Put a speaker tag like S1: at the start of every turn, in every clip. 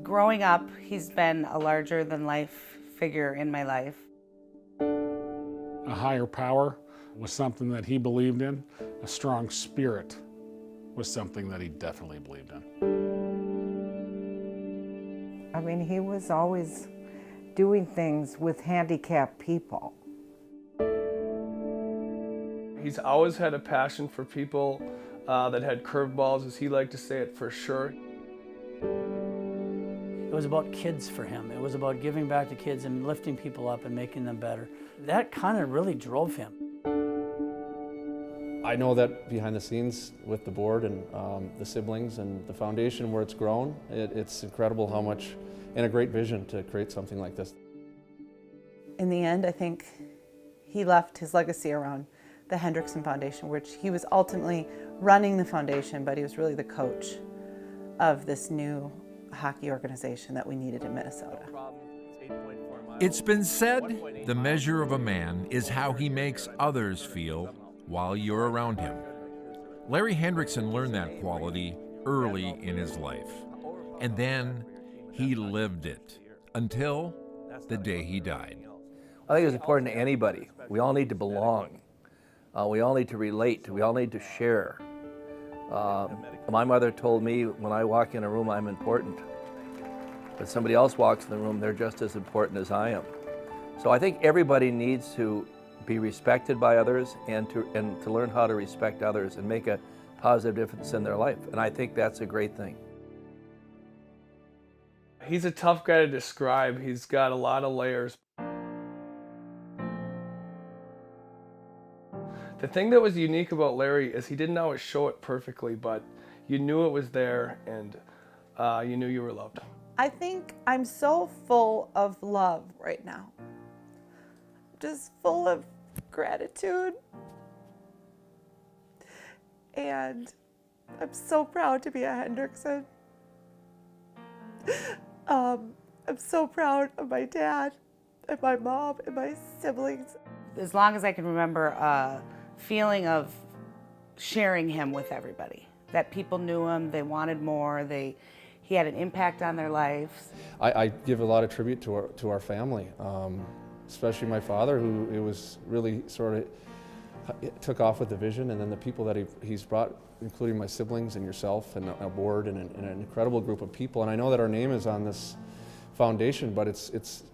S1: Growing up, he's been a larger-than-life figure in my life.
S2: A higher power was something that he believed in. A strong spirit was something that he definitely believed in.
S3: I mean, he was always doing things with handicapped people.
S4: He's always had a passion for people that had curveballs, as he liked to say it, for sure.
S5: It was about kids for him. It was about giving back to kids and lifting people up and making them better. That kind of really drove him.
S6: I know that behind the scenes with the board and the siblings and the foundation where it's grown, it's incredible how much, and a great vision to create something like this.
S1: In the end, I think he left his legacy around the Hendrickson Foundation, which he was ultimately running the foundation, but he was really the coach of this new hockey organization that we needed in Minnesota.
S7: It's been said, the measure of a man is how he makes others feel while you're around him. Larry Hendrickson learned that quality early in his life, and then he lived it until the day he died.
S8: I think it's important to anybody. We all need to belong. We all need to relate. We all need to share. My mother told me when I walk in a room, I'm important. But somebody else walks in the room, they're just as important as I am. So I think everybody needs to be respected by others and to learn how to respect others and make a positive difference in their life. And I think that's a great thing.
S4: He's a tough guy to describe. He's got a lot of layers. The thing that was unique about Larry is he didn't always show it perfectly, but you knew it was there and you knew you were loved.
S1: I think I'm so full of love right now. Just full of gratitude. And I'm so proud to be a Hendrickson. I'm so proud of my dad and my mom and my siblings. As long as I can remember a feeling of sharing him with everybody, that people knew him, they wanted more, he had an impact on their lives.
S6: I give a lot of tribute to our family, especially my father, who it was really sort of took off with the vision, and then the people that he's brought, including my siblings and yourself and a board and an incredible group of people. And I know that our name is on this foundation, but it's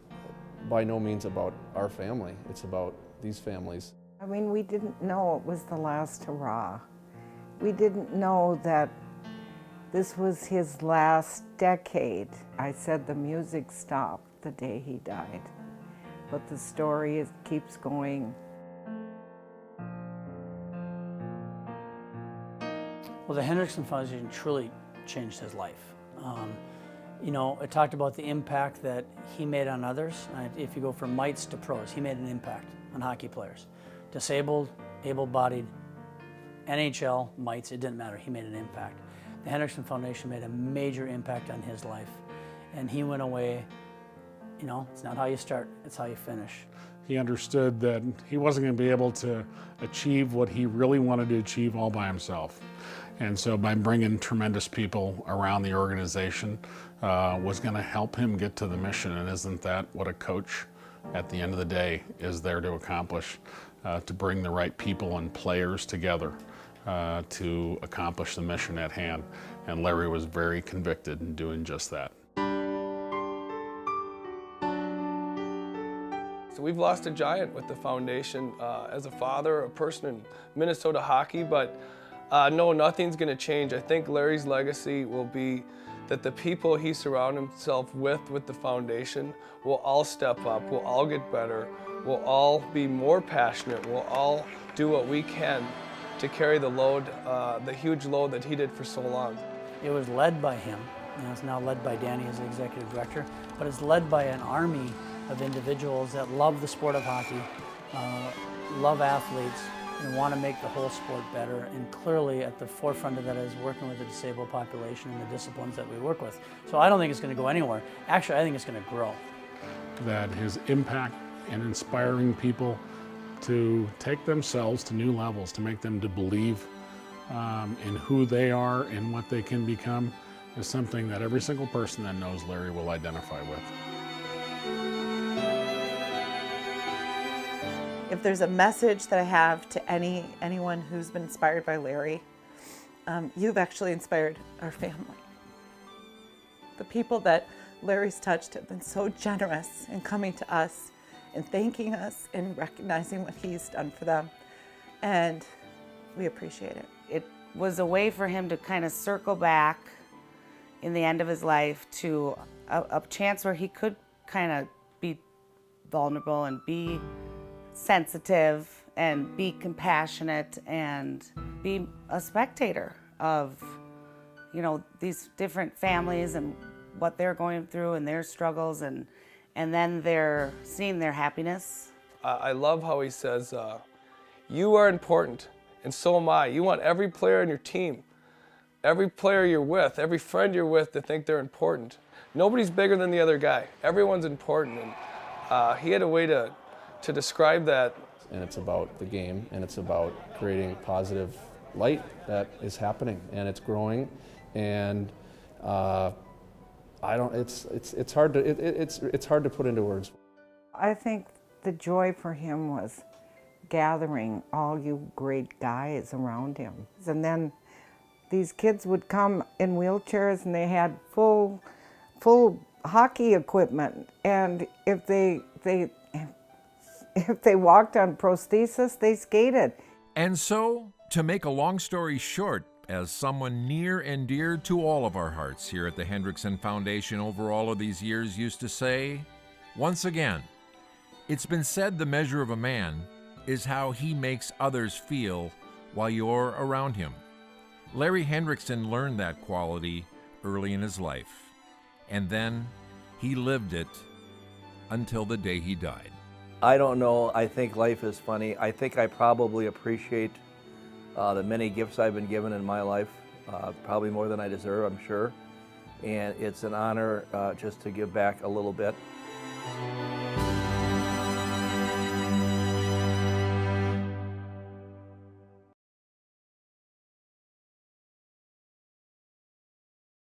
S6: by no means about our family. It's about these families.
S3: I mean, we didn't know it was the last hurrah. We didn't know that this was his last decade. I said the music stopped the day he died, but the story keeps going.
S5: Well, the Hendrickson Foundation truly changed his life. You know, it talked about the impact that he made on others. If you go from mites to pros, he made an impact on hockey players. Disabled, able-bodied, NHL, mites, it didn't matter, he made an impact. The Hendrickson Foundation made a major impact on his life. And he went away, you know, it's not how you start, it's how you finish.
S2: He understood that he wasn't going to be able to achieve what he really wanted to achieve all by himself. And so by bringing tremendous people around the organization was going to help him get to the mission. And isn't that what a coach at the end of the day is there to accomplish? To bring the right people and players together to accomplish the mission at hand. And Larry was very convicted in doing just that.
S4: So we've lost a giant with the foundation as a father, a person in Minnesota hockey, but no, nothing's going to change. I think Larry's legacy will be that the people he surrounded himself with the foundation will all step up, will all get better, will all be more passionate, will all do what we can to carry the load, the huge load that he did for so long.
S5: It was led by him. You know, it's now led by Danny as the executive director, but it's led by an army of individuals that love the sport of hockey, love athletes, and want to make the whole sport better. And clearly at the forefront of that is working with the disabled population and the disciplines that we work with. So I don't think it's going to go anywhere. Actually, I think it's going to grow.
S2: That his impact in inspiring people to take themselves to new levels, to make them to believe in who they are and what they can become, is something that every single person that knows Larry will identify with.
S1: If there's a message that I have to anyone who's been inspired by Larry, you've actually inspired our family. The people that Larry's touched have been so generous in coming to us and thanking us and recognizing what he's done for them. And we appreciate it. It was a way for him to kind of circle back in the end of his life to a chance where he could kind of be vulnerable and be sensitive and be compassionate and be a spectator of, you know, these different families and what they're going through and their struggles, and then they're seeing their happiness.
S4: I love how he says, you are important, and so am I. You want every player on your team, every player you're with, every friend you're with to think they're important. Nobody's bigger than the other guy. Everyone's important, and he had a way to describe that.
S6: And it's about the game, and it's about creating positive light that is happening, and it's growing, and it's hard to put into words.
S3: I think the joy for him was gathering all you great guys around him. And then these kids would come in wheelchairs and they had full hockey equipment. And if they walked on prosthesis, they skated.
S7: And so, to make a long story short, as someone near and dear to all of our hearts here at the Hendrickson Foundation over all of these years used to say, once again, it's been said the measure of a man is how he makes others feel while you're around him. Larry Hendrickson learned that quality early in his life, and then he lived it until the day he died.
S8: I don't know. I think life is funny. I think I probably appreciate the many gifts I've been given in my life, probably more than I deserve, I'm sure. And it's an honor just to give back a little bit.